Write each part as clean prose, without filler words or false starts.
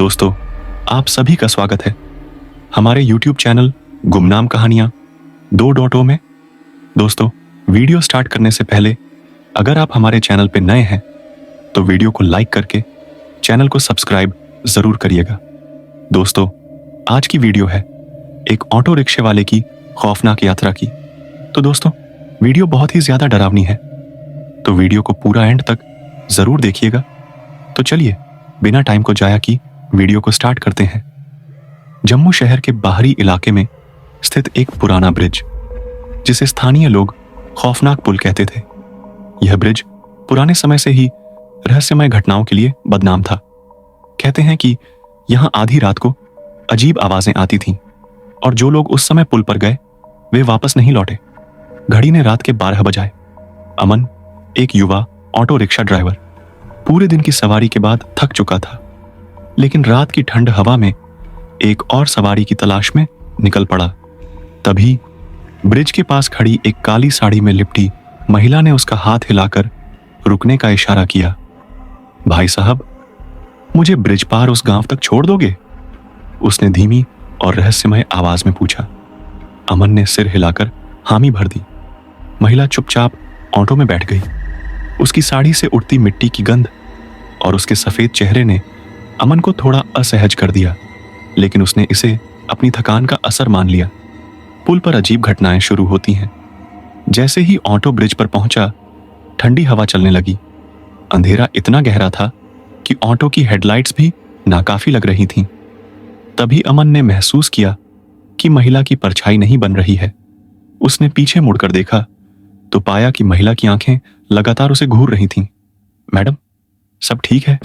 दोस्तों, आप सभी का स्वागत है हमारे YouTube चैनल गुमनाम कहानियां 2.0 में। दोस्तों, वीडियो स्टार्ट करने से पहले अगर आप हमारे चैनल पे नए हैं तो वीडियो को लाइक करके चैनल को सब्सक्राइब जरूर करिएगा। दोस्तों, आज की वीडियो है एक ऑटो रिक्शे वाले की खौफनाक यात्रा की। तो दोस्तों, वीडियो बहुत ही ज्यादा डरावनी है, तो वीडियो को पूरा एंड तक जरूर देखिएगा। तो चलिए बिना टाइम को जाया की वीडियो को स्टार्ट करते हैं। जम्मू शहर के बाहरी इलाके में स्थित एक पुराना ब्रिज, जिसे स्थानीय लोग खौफनाक पुल कहते थे। यह ब्रिज पुराने समय से ही रहस्यमय घटनाओं के लिए बदनाम था। कहते हैं कि यहां आधी रात को अजीब आवाजें आती थीं और जो लोग उस समय पुल पर गए वे वापस नहीं लौटे। घड़ी ने रात के 12 बजाए। अमन, एक युवा ऑटो रिक्शा ड्राइवर, पूरे दिन की सवारी के बाद थक चुका था, लेकिन रात की ठंड हवा में एक और सवारी की तलाश में निकल पड़ा। तभी ब्रिज के पास खड़ी एक काली साड़ी में लिपटी महिला ने उसका हाथ हिलाकर रुकने का इशारा किया। भाई साहब, मुझे ब्रिज पार उस गांव तक छोड़ दोगे? उसने धीमी और रहस्यमय आवाज में पूछा। अमन ने सिर हिलाकर हामी भर दी। महिला चुपचाप ऑटो में बैठ गई। उसकी साड़ी से उड़ती मिट्टी की गंध और उसके सफेद चेहरे ने अमन को थोड़ा असहज कर दिया, लेकिन उसने इसे अपनी थकान का असर मान लिया। पुल पर अजीब घटनाएं शुरू होती हैं। जैसे ही ऑटो ब्रिज पर पहुंचा, ठंडी हवा चलने लगी। अंधेरा इतना गहरा था कि ऑटो की हेडलाइट्स भी नाकाफी लग रही थीं। तभी अमन ने महसूस किया कि महिला की परछाई नहीं बन रही है। उसने पीछे मुड़कर देखा तो पाया कि महिला की आंखें लगातार उसे घूर रही थीं। मैडम, सब ठीक है?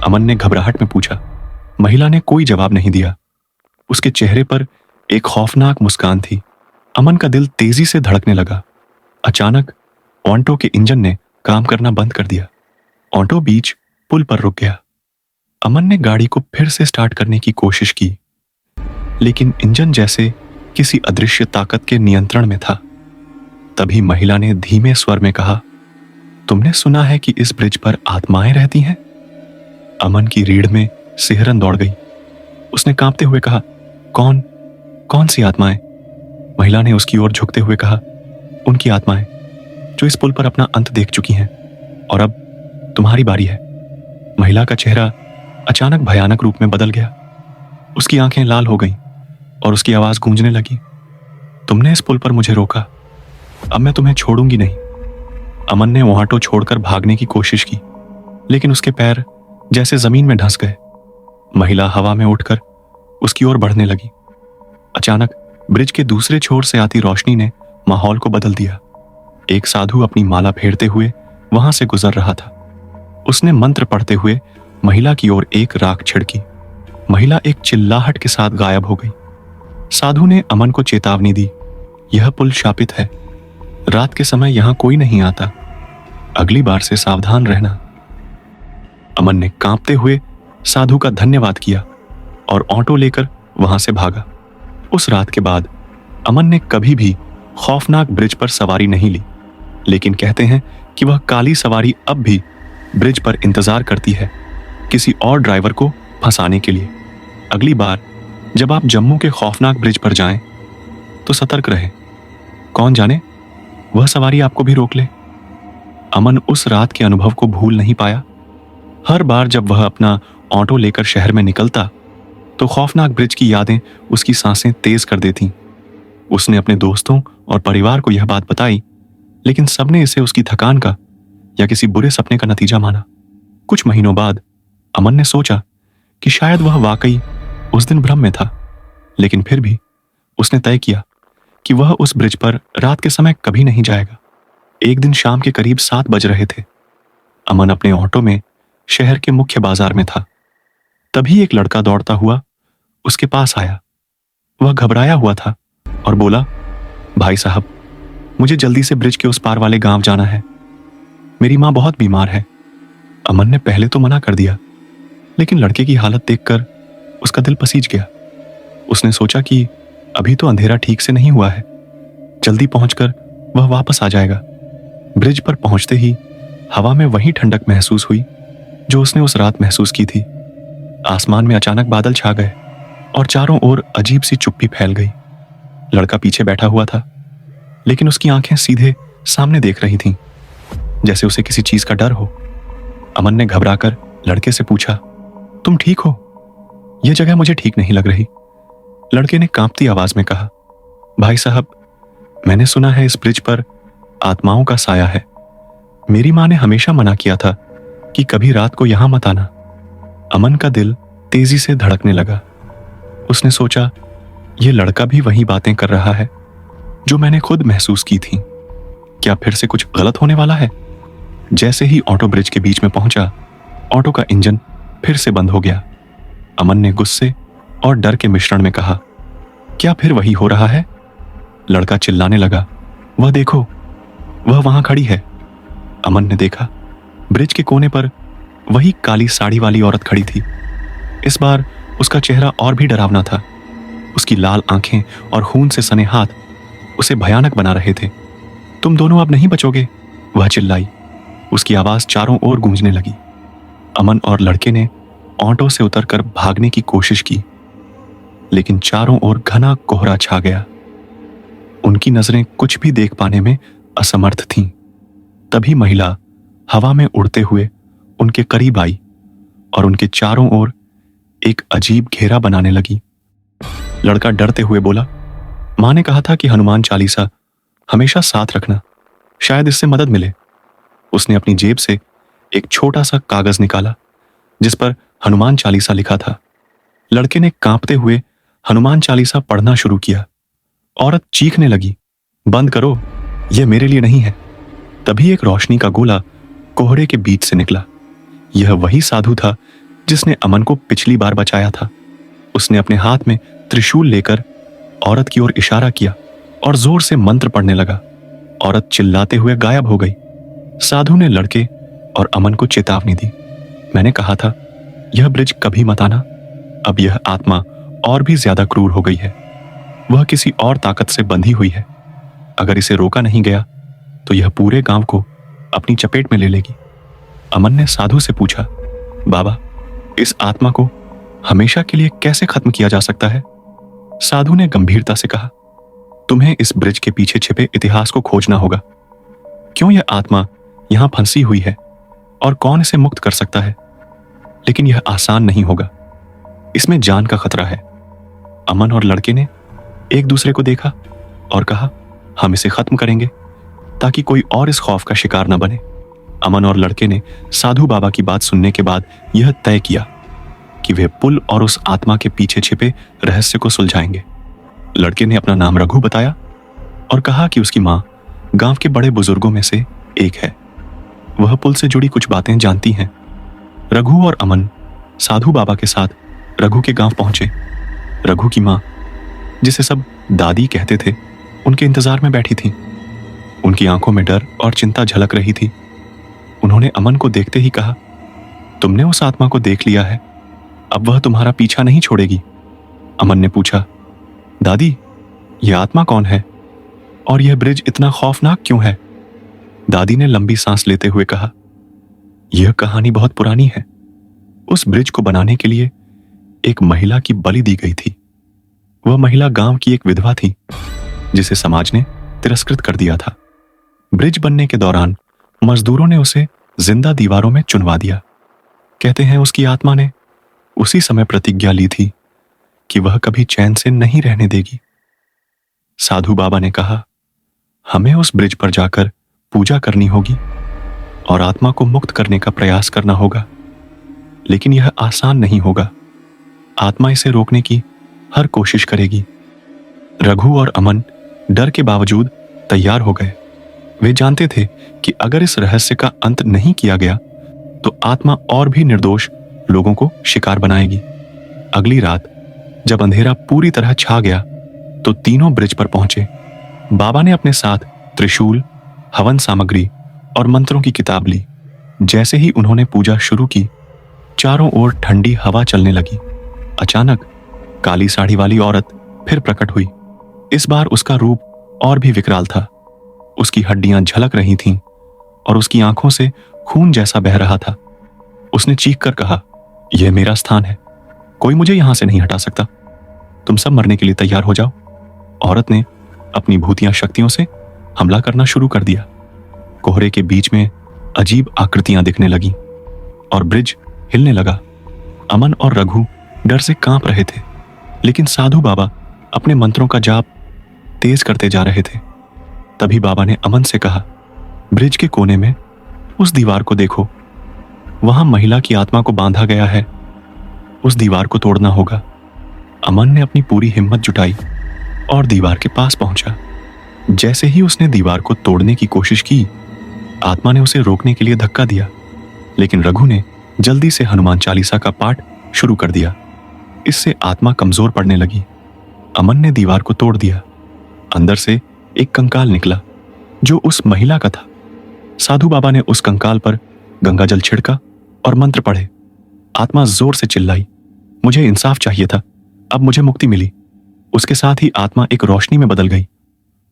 अमन ने घबराहट में पूछा। महिला ने कोई जवाब नहीं दिया। उसके चेहरे पर एक खौफनाक मुस्कान थी। अमन का दिल तेजी से धड़कने लगा। अचानक ऑटो के इंजन ने काम करना बंद कर दिया। ऑटो बीच पुल पर रुक गया। अमन ने गाड़ी को फिर से स्टार्ट करने की कोशिश की, लेकिन इंजन जैसे किसी अदृश्य ताकत के नियंत्रण में था। तभी महिला ने धीमे स्वर में कहा, तुमने सुना है कि इस ब्रिज पर आत्माएं रहती हैं? अमन की रीढ़ में सिहरन दौड़ गई। उसने कांपते हुए कहा, कौन सी आत्माएं? महिला ने उसकी ओर झुकते हुए कहा, उनकी आत्माएं जो इस पुल पर अपना अंत देख चुकी हैं, और अब तुम्हारी बारी है। महिला का चेहरा अचानक भयानक रूप में बदल गया। उसकी आंखें लाल हो गईं और उसकी आवाज गूंजने लगी, तुमने इस पुल पर मुझे रोका, अब मैं तुम्हें छोड़ूंगी नहीं। अमन ने ऑटो छोड़कर भागने की कोशिश की, लेकिन उसके पैर जैसे जमीन में धंस गए। महिला हवा में उठकर उसकी ओर बढ़ने लगी। अचानक ब्रिज के दूसरे छोर से आती रोशनी ने माहौल को बदल दिया। एक साधु अपनी माला फेरते हुए वहां से गुजर रहा था। उसने मंत्र पढ़ते हुए महिला की ओर एक राख छिड़की। महिला एक चिल्लाहट के साथ गायब हो गई। साधु ने अमन को चेतावनी दी, यह पुल शापित है, रात के समय यहां कोई नहीं आता, अगली बार से सावधान रहना। अमन ने कांपते हुए साधु का धन्यवाद किया और ऑटो लेकर वहां से भागा। उस रात के बाद अमन ने कभी भी खौफनाक ब्रिज पर सवारी नहीं ली, लेकिन कहते हैं कि वह काली सवारी अब भी ब्रिज पर इंतजार करती है, किसी और ड्राइवर को फंसाने के लिए। अगली बार जब आप जम्मू के खौफनाक ब्रिज पर जाएं तो सतर्क रहें, कौन जाने वह सवारी आपको भी रोक ले। अमन उस रात के अनुभव को भूल नहीं पाया। हर बार जब वह अपना ऑटो लेकर शहर में निकलता तो खौफनाक ब्रिज की यादें उसकी सांसें तेज कर देतीं। उसने अपने दोस्तों और परिवार को यह बात बताई, लेकिन सबने इसे उसकी थकान का या किसी बुरे सपने का नतीजा माना। कुछ महीनों बाद अमन ने सोचा कि शायद वह वाकई उस दिन भ्रम में था, लेकिन फिर भी उसने तय किया कि वह उस ब्रिज पर रात के समय कभी नहीं जाएगा। एक दिन शाम के करीब 7 बज रहे थे। अमन अपने ऑटो में शहर के मुख्य बाजार में था। तभी एक लड़का दौड़ता हुआ उसके पास आया। वह घबराया हुआ था और बोला, भाई साहब, मुझे जल्दी से ब्रिज के उस पार वाले गांव जाना है, मेरी मां बहुत बीमार है। अमन ने पहले तो मना कर दिया, लेकिन लड़के की हालत देखकर उसका दिल पसीज गया। उसने सोचा कि अभी तो अंधेरा ठीक से नहीं हुआ है, जल्दी पहुंचकर वह वापस आ जाएगा। ब्रिज पर पहुंचते ही हवा में वही ठंडक महसूस हुई जो उसने उस रात महसूस की थी। आसमान में अचानक बादल छा गए और चारों ओर अजीब सी चुप्पी फैल गई। लड़का पीछे बैठा हुआ था, लेकिन उसकी आंखें सीधे सामने देख रही थीं, जैसे उसे किसी चीज का डर हो। अमन ने घबराकर लड़के से पूछा, तुम ठीक हो? यह जगह मुझे ठीक नहीं लग रही। लड़के ने कांपती आवाज में कहा, भाई साहब, मैंने सुना है इस ब्रिज पर आत्माओं का साया है। मेरी माँ ने हमेशा मना किया था कि कभी रात को यहां मत आना। अमन का दिल तेजी से धड़कने लगा। उसने सोचा, यह लड़का भी वही बातें कर रहा है जो मैंने खुद महसूस की थी। क्या फिर से कुछ गलत होने वाला है? जैसे ही ऑटो ब्रिज के बीच में पहुंचा, ऑटो का इंजन फिर से बंद हो गया। अमन ने गुस्से और डर के मिश्रण में कहा, क्या फिर वही हो रहा है? लड़का चिल्लाने लगा, वह देखो, वह वहां खड़ी है। अमन ने देखा, ब्रिज के कोने पर वही काली साड़ी वाली औरत खड़ी थी। इस बार उसका चेहरा और भी डरावना था। उसकी लाल आंखें और खून से सने हाथ उसे भयानक बना रहे थे। तुम दोनों अब नहीं बचोगे, वह चिल्लाई। उसकी आवाज चारों ओर गूंजने लगी। अमन और लड़के ने ऑटो से उतरकर भागने की कोशिश की, लेकिन चारों ओर घना कोहरा छा गया। उनकी नजरें कुछ भी देख पाने में असमर्थ थीं। तभी महिला हवा में उड़ते हुए उनके करीब आई और उनके चारों ओर एक अजीब घेरा बनाने लगी। लड़का डरते हुए बोला, मां ने कहा था कि हनुमान चालीसा हमेशा साथ रखना, शायद इससे मदद मिले। उसने अपनी जेब से एक छोटा सा कागज निकाला जिस पर हनुमान चालीसा लिखा था। लड़के ने कांपते हुए हनुमान चालीसा पढ़ना शुरू किया। औरत चीखने लगी, बंद करो, यह मेरे लिए नहीं है। तभी एक रोशनी का गोला कोहरे के बीच से निकला। यह वही साधु था जिसने अमन को पिछली बार बचाया था। उसने अपने हाथ में त्रिशूल लेकर औरत की ओर इशारा किया और जोर से मंत्र पढ़ने लगा। औरत चिल्लाते हुए गायब हो गई। साधु ने लड़के और अमन को चेतावनी दी, मैंने कहा था यह ब्रिज कभी मत आना। अब यह आत्मा और भी ज्यादा क्रूर हो गई है। वह किसी और ताकत से बंधी हुई है। अगर इसे रोका नहीं गया तो यह पूरे गांव को अपनी चपेट में ले लेगी। अमन ने साधु से पूछा, बाबा, इस आत्मा को हमेशा के लिए कैसे खत्म किया जा सकता है? साधु ने गंभीरता से कहा, तुम्हें इस ब्रिज के पीछे छिपे इतिहास को खोजना होगा। क्यों यह आत्मा यहां फंसी हुई है और कौन इसे मुक्त कर सकता है? लेकिन यह आसान नहीं होगा, इसमें जान का खतरा है। अमन और लड़के ने एक दूसरे को देखा और कहा, हम इसे खत्म करेंगे ताकि कोई और इस खौफ का शिकार न बने। अमन और लड़के ने साधु बाबा की बात सुनने के बाद यह तय किया कि वे पुल और उस आत्मा के पीछे छिपे रहस्य को सुलझाएंगे। लड़के ने अपना नाम रघु बताया और कहा कि उसकी मां गांव के बड़े बुजुर्गों में से एक है। वह पुल से जुड़ी कुछ बातें जानती हैं। रघु और अमन साधु बाबा के साथ रघु के गांव पहुंचे। रघु की मां, जिसे सब दादी कहते थे, उनके इंतजार में बैठी थी। उनकी आंखों में डर और चिंता झलक रही थी। उन्होंने अमन को देखते ही कहा, तुमने उस आत्मा को देख लिया है, अब वह तुम्हारा पीछा नहीं छोड़ेगी। अमन ने पूछा, दादी, यह आत्मा कौन है और यह ब्रिज इतना खौफनाक क्यों है? दादी ने लंबी सांस लेते हुए कहा, यह कहानी बहुत पुरानी है। उस ब्रिज को बनाने के लिए एक महिला की बलि दी गई थी। वह महिला गांव की एक विधवा थी जिसे समाज ने तिरस्कृत कर दिया था। ब्रिज बनने के दौरान मजदूरों ने उसे जिंदा दीवारों में चुनवा दिया। कहते हैं उसकी आत्मा ने उसी समय प्रतिज्ञा ली थी कि वह कभी चैन से नहीं रहने देगी। साधु बाबा ने कहा, हमें उस ब्रिज पर जाकर पूजा करनी होगी और आत्मा को मुक्त करने का प्रयास करना होगा, लेकिन यह आसान नहीं होगा। आत्मा इसे रोकने की हर कोशिश करेगी। रघु और अमन डर के बावजूद तैयार हो गए। वे जानते थे कि अगर इस रहस्य का अंत नहीं किया गया तो आत्मा और भी निर्दोष लोगों को शिकार बनाएगी। अगली रात जब अंधेरा पूरी तरह छा गया तो तीनों ब्रिज पर पहुंचे। बाबा ने अपने साथ त्रिशूल, हवन सामग्री और मंत्रों की किताब ली। जैसे ही उन्होंने पूजा शुरू की, चारों ओर ठंडी हवा चलने लगी। अचानक काली साड़ी वाली औरत फिर प्रकट हुई। इस बार उसका रूप और भी विकराल था। उसकी हड्डियां झलक रही थीं और उसकी आंखों से खून जैसा बह रहा था। उसने चीख कर कहा, यह मेरा स्थान है, कोई मुझे यहां से नहीं हटा सकता। तुम सब मरने के लिए तैयार हो जाओ। औरत ने अपनी भूतिया शक्तियों से हमला करना शुरू कर दिया। कोहरे के बीच में अजीब आकृतियां दिखने लगीं और ब्रिज हिलने लगा। अमन और रघु डर से कांप रहे थे, लेकिन साधु बाबा अपने मंत्रों का जाप तेज करते जा रहे थे। तभी बाबा ने अमन से कहा, ब्रिज के कोने में उस दीवार को देखो, वहां महिला की आत्मा को बांधा गया है। उस दीवार को तोड़ना होगा। अमन ने अपनी पूरी हिम्मत जुटाई और दीवार के पास पहुंचा। जैसे ही उसने दीवार को तोड़ने की कोशिश की, आत्मा ने उसे रोकने के लिए धक्का दिया, लेकिन रघु ने जल्दी से हनुमान चालीसा का पाठ शुरू कर दिया। इससे आत्मा कमजोर पड़ने लगी। अमन ने दीवार को तोड़ दिया। अंदर से एक कंकाल निकला जो उस महिला का था। साधु बाबा ने उस कंकाल पर गंगाजल छिड़का और मंत्र पढ़े। आत्मा जोर से चिल्लाई, मुझे इंसाफ चाहिए था, अब मुझे मुक्ति मिली। उसके साथ ही आत्मा एक रोशनी में बदल गई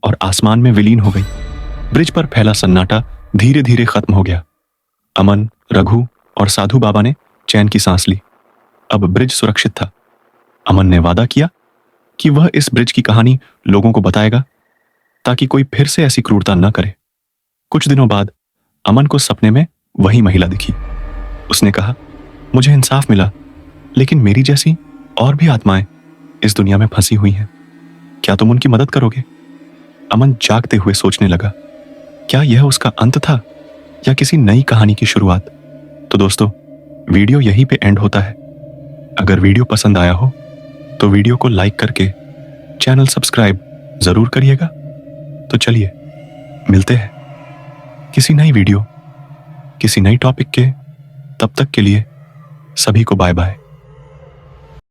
और आसमान में विलीन हो गई। ब्रिज पर फैला सन्नाटा धीरे धीरे खत्म हो गया। अमन, रघु और साधु बाबा ने चैन की सांस ली। अब ब्रिज सुरक्षित था। अमन ने वादा किया कि वह इस ब्रिज की कहानी लोगों को बताएगा ताकि कोई फिर से ऐसी क्रूरता न करे। कुछ दिनों बाद अमन को सपने में वही महिला दिखी। उसने कहा, मुझे इंसाफ मिला, लेकिन मेरी जैसी और भी आत्माएं इस दुनिया में फंसी हुई हैं। क्या तुम उनकी मदद करोगे? अमन जागते हुए सोचने लगा, क्या यह उसका अंत था या किसी नई कहानी की शुरुआत? तो दोस्तों, वीडियो यहीं पे एंड होता है। अगर वीडियो पसंद आया हो तो वीडियो को लाइक करके चैनल सब्सक्राइब जरूर करिएगा। तो चलिए मिलते हैं किसी नई वीडियो, किसी नई टॉपिक के। तब तक के लिए सभी को बाय बाय।